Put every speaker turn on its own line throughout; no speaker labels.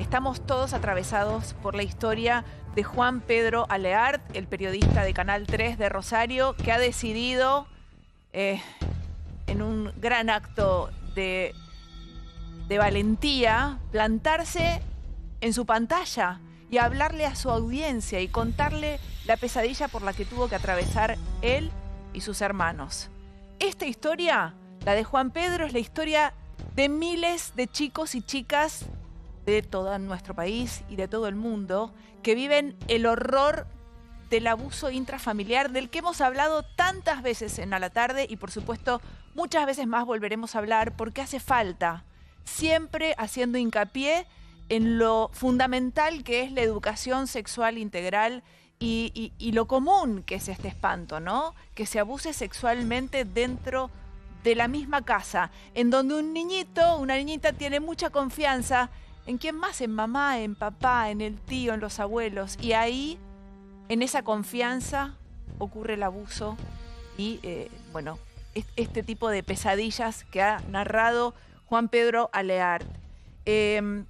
Estamos todos atravesados por la historia de Juan Pedro Aleart, el periodista de Canal 3 de Rosario, que ha decidido, en un gran acto de valentía, plantarse en su pantalla y hablarle a su audiencia y contarle la pesadilla por la que tuvo que atravesar él y sus hermanos. Esta historia, la de Juan Pedro, es la historia de miles de chicos y chicas de todo nuestro país y de todo el mundo que viven el horror del abuso intrafamiliar, del que hemos hablado tantas veces en A la Tarde y por supuesto muchas veces más volveremos a hablar porque hace falta, siempre haciendo hincapié en lo fundamental que es la educación sexual integral y lo común que es este espanto, ¿no? Que se abuse sexualmente dentro de la misma casa, en donde un niñito, una niñita tiene mucha confianza en quién más, en mamá, en papá, en el tío, en los abuelos, y ahí, en esa confianza, ocurre el abuso y, bueno, este tipo de pesadillas que ha narrado Juan Pedro Aleart. El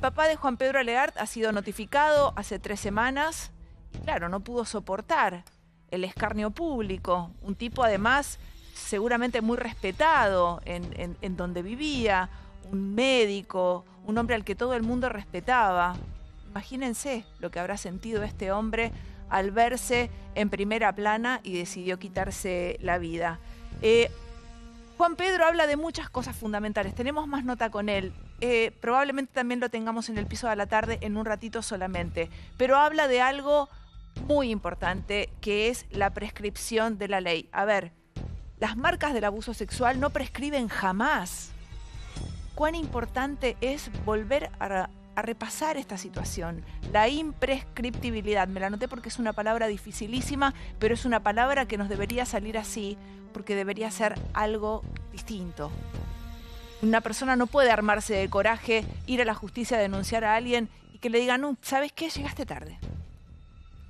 papá de Juan Pedro Aleart ha sido notificado hace 3 semanas y claro, no pudo soportar el escarnio público. Un tipo además seguramente muy respetado en donde vivía, un médico, un hombre al que todo el mundo respetaba. Imagínense lo que habrá sentido este hombre al verse en primera plana y decidió quitarse la vida. Juan Pedro habla de muchas cosas fundamentales. Tenemos más nota con él. Probablemente también lo tengamos en el piso de la tarde en un ratito solamente. Pero habla de algo muy importante, que es la prescripción de la ley. A ver, las marcas del abuso sexual no prescriben jamás. Cuán importante es volver a repasar esta situación. La imprescriptibilidad, me la anoté porque es una palabra dificilísima, pero es una palabra que nos debería salir así, porque debería ser algo distinto. Una persona no puede armarse de coraje, ir a la justicia a denunciar a alguien y que le digan, no, ¿sabes qué? Llegaste tarde.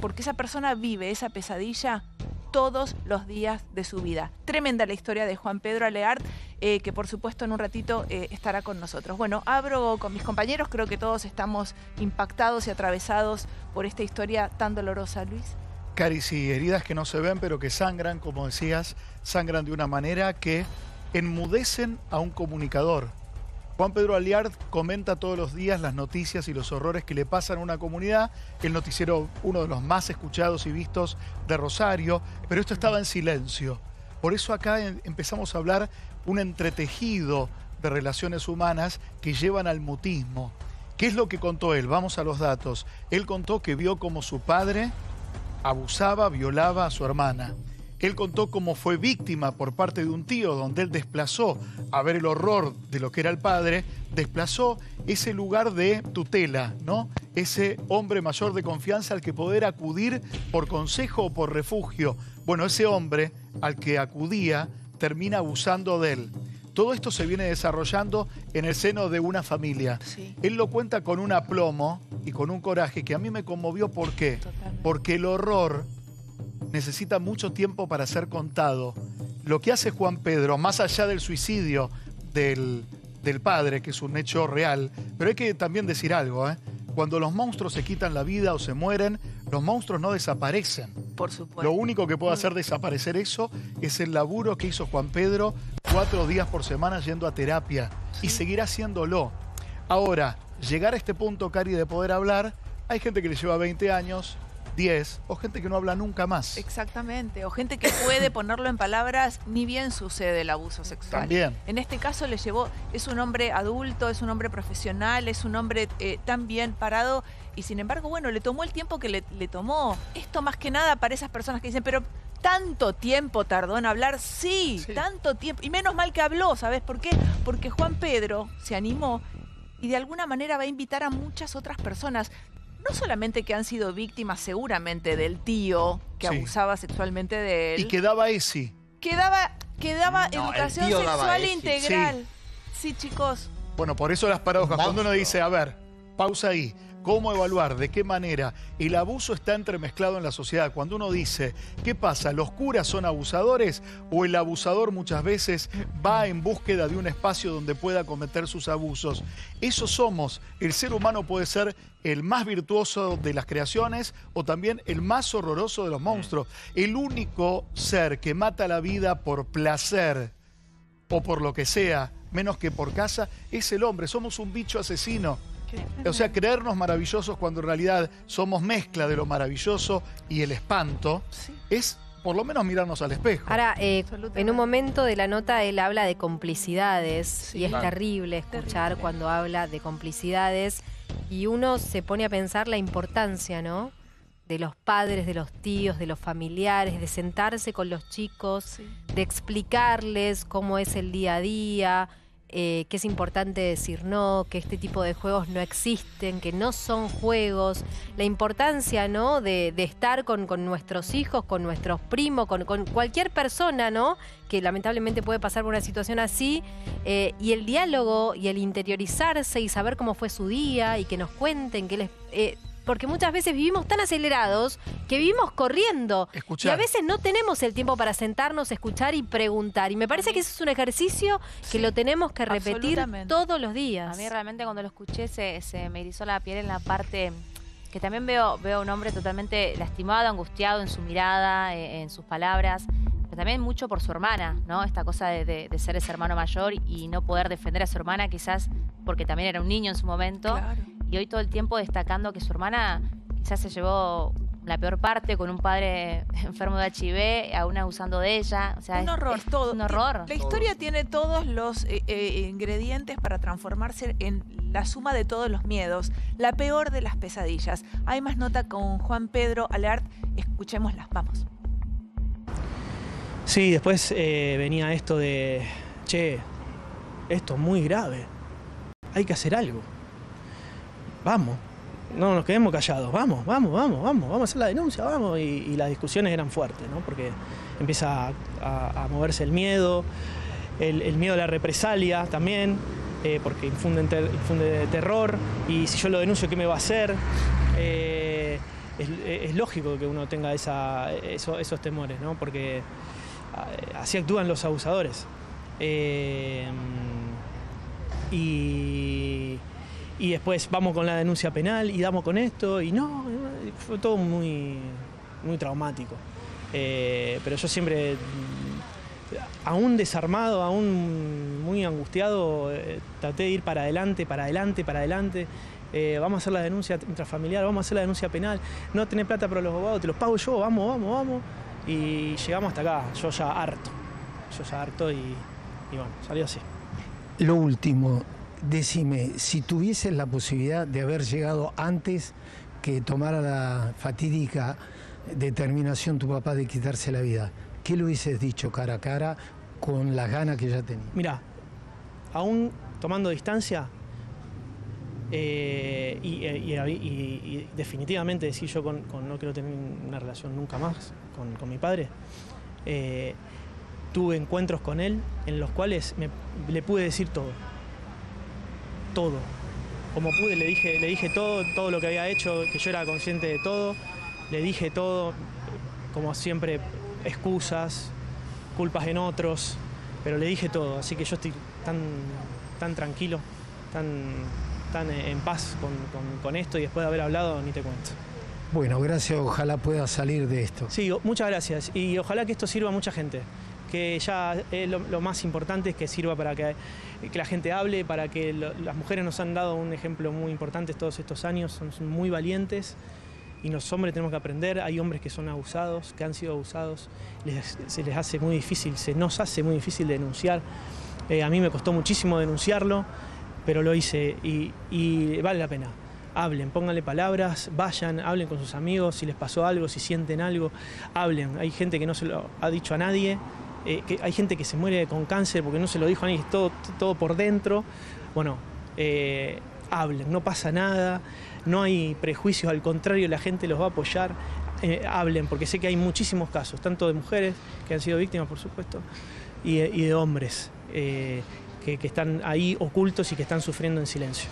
Porque esa persona vive esa pesadilla todos los días de su vida. Tremenda la historia de Juan Pedro Aleart, que por supuesto en un ratito estará con nosotros. Bueno, abro con mis compañeros, creo que todos estamos impactados y atravesados por esta historia tan dolorosa, Luis.
Cari, sí, heridas que no se ven pero que sangran, como decías, sangran de una manera que enmudecen a un comunicador. Juan Pedro Aleart comenta todos los días las noticias y los horrores que le pasan a una comunidad, el noticiero uno de los más escuchados y vistos de Rosario, pero esto estaba en silencio. Por eso acá empezamos a hablar un entretejido de relaciones humanas que llevan al mutismo. ¿Qué es lo que contó él? Vamos a los datos. Él contó que vio cómo su padre abusaba, violaba a su hermana. Él contó cómo fue víctima por parte de un tío donde él desplazó, a ver el horror de lo que era el padre, desplazó ese lugar de tutela, ¿no? Ese hombre mayor de confianza al que poder acudir por consejo o por refugio. Bueno, ese hombre al que acudía termina abusando de él. Todo esto se viene desarrollando en el seno de una familia. Sí. Él lo cuenta con un aplomo y con un coraje que a mí me conmovió. ¿Por qué? Totalmente. Porque el horror necesita mucho tiempo para ser contado. Lo que hace Juan Pedro, más allá del suicidio del padre, que es un hecho real, pero hay que también decir algo, ¿eh? Cuando los monstruos se quitan la vida o se mueren, los monstruos no desaparecen.
Por supuesto.
Lo único que puede hacer desaparecer eso es el laburo que hizo Juan Pedro 4 días por semana yendo a terapia. Sí. Y seguirá haciéndolo. Ahora, llegar a este punto, Cari, de poder hablar, hay gente que le lleva 20 años, 10, o gente que no habla nunca más.
Exactamente, o gente que puede ponerlo en palabras, ni bien sucede el abuso sexual.
También.
En este caso le llevó, es un hombre adulto, es un hombre profesional, es un hombre tan bien parado, y sin embargo, bueno, le tomó el tiempo que le tomó. Esto más que nada para esas personas que dicen, pero ¿tanto tiempo tardó en hablar? Sí, tanto tiempo, y menos mal que habló, ¿sabes por qué? Porque Juan Pedro se animó y de alguna manera va a invitar a muchas otras personas. No solamente que han sido víctimas seguramente del tío que abusaba sexualmente de él.
Y quedaba ESI.
Quedaba educación sexual integral. Sí, chicos.
Bueno, por eso las paradojas. Cuando uno dice, a ver, pausa ahí. cómo evaluar, de qué manera el abuso está entremezclado en la sociedad. Cuando uno dice, ¿qué pasa? ¿Los curas son abusadores o el abusador muchas veces va en búsqueda de un espacio donde pueda cometer sus abusos? Eso somos. El ser humano puede ser el más virtuoso de las creaciones o también el más horroroso de los monstruos. El único ser que mata la vida por placer o por lo que sea, menos que por caza, es el hombre. Somos un bicho asesino. O sea, creernos maravillosos cuando en realidad somos mezcla de lo maravilloso y el espanto, es por lo menos mirarnos al espejo.
Ahora, en un momento de la nota él habla de complicidades y es terrible escuchar cuando habla de complicidades y uno se pone a pensar la importancia, ¿no?, de los padres, de los tíos, de los familiares, de sentarse con los chicos, de explicarles cómo es el día a día, que es importante decir no, que este tipo de juegos no existen, que no son juegos, la importancia, ¿no?, de estar con nuestros hijos, con nuestros primos, con cualquier persona, ¿no?, que lamentablemente puede pasar por una situación así, y el diálogo y el interiorizarse y saber cómo fue su día y que nos cuenten qué les... porque muchas veces vivimos tan acelerados que vivimos corriendo.
Escuchar.
Y a veces no tenemos el tiempo para sentarnos, escuchar y preguntar. Y me parece que eso es un ejercicio que lo tenemos que repetir todos los días.
A mí realmente cuando lo escuché se me erizó la piel en la parte que también veo a un hombre totalmente lastimado, angustiado en su mirada, en sus palabras. Pero también mucho por su hermana, ¿no? Esta cosa de ser ese hermano mayor y no poder defender a su hermana, quizás porque también era un niño en su momento. Claro. Y hoy todo el tiempo destacando que su hermana quizás se llevó la peor parte con un padre enfermo de HIV, aún abusando de ella. O sea,
un horror, todo.
Un horror.
La historia tiene todos los ingredientes para transformarse en la suma de todos los miedos, la peor de las pesadillas. Hay más nota con Juan Pedro Alert, escuchémosla, vamos.
Sí, después venía esto de, che, esto es muy grave, hay que hacer algo. Vamos, no nos quedemos callados, vamos a hacer la denuncia, vamos. Y las discusiones eran fuertes, ¿no? Porque empieza a moverse el miedo, el miedo a la represalia también, porque infunde terror, y si yo lo denuncio, ¿qué me va a hacer? Es lógico que uno tenga esos temores, ¿no? Porque así actúan los abusadores. Y después vamos con la denuncia penal y damos con esto, y no, fue todo muy traumático. Pero yo siempre, aún desarmado, aún muy angustiado, traté de ir para adelante. Vamos a hacer la denuncia intrafamiliar, vamos a hacer la denuncia penal, no tenés plata para los abogados, te los pago yo, vamos. Y llegamos hasta acá, yo ya harto y bueno, salió así.
Lo último, decime, si tuvieses la posibilidad de haber llegado antes que tomara la fatídica determinación tu papá de quitarse la vida, ¿qué le hubieses dicho cara a cara con las ganas que ya tenía?
Mirá, aún tomando distancia, y definitivamente decir yo no quiero tener una relación nunca más con mi padre, tuve encuentros con él en los cuales le pude decir todo. Como pude le dije todo lo que había hecho, que yo era consciente de todo, le dije todo, como siempre, excusas, culpas en otros, pero le dije todo, así que yo estoy tan tranquilo, tan en paz con esto, y después de haber hablado ni te cuento.
Bueno, gracias, ojalá pueda salir de esto.
Sí, muchas gracias, y ojalá que esto sirva a mucha gente, que ya lo más importante es que sirva para que la gente hable, para que las mujeres nos han dado un ejemplo muy importante todos estos años, son muy valientes, y los hombres tenemos que aprender. Hay hombres que son abusados, que han sido abusados, se les hace muy difícil, se nos hace muy difícil denunciar. A mí me costó muchísimo denunciarlo, pero lo hice y vale la pena. Hablen, pónganle palabras, vayan, hablen con sus amigos, si les pasó algo, si sienten algo, hablen. Hay gente que no se lo ha dicho a nadie, que hay gente que se muere con cáncer porque no se lo dijo a nadie, todo por dentro. Bueno, hablen, no pasa nada, no hay prejuicios, al contrario, la gente los va a apoyar. Hablen, porque sé que hay muchísimos casos, tanto de mujeres que han sido víctimas, por supuesto, y de hombres que están ahí ocultos y que están sufriendo en silencio.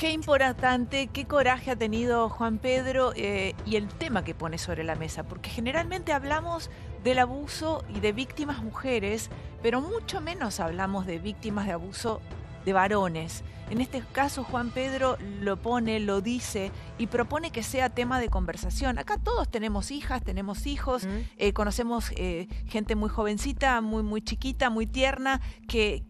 Qué importante, qué coraje ha tenido Juan Pedro y el tema que pone sobre la mesa, porque generalmente hablamos del abuso y de víctimas mujeres, pero mucho menos hablamos de víctimas de abuso de varones. En este caso Juan Pedro lo pone, lo dice y propone que sea tema de conversación. Acá todos tenemos hijas, tenemos hijos, conocemos gente muy jovencita, muy chiquita, muy tierna, que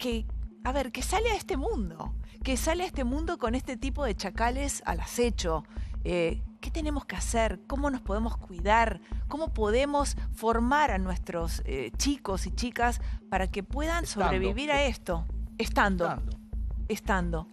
sale a este mundo. Que sale a este mundo con este tipo de chacales al acecho. ¿Qué tenemos que hacer? ¿Cómo nos podemos cuidar? ¿Cómo podemos formar a nuestros chicos y chicas para que puedan sobrevivir a esto? Estando.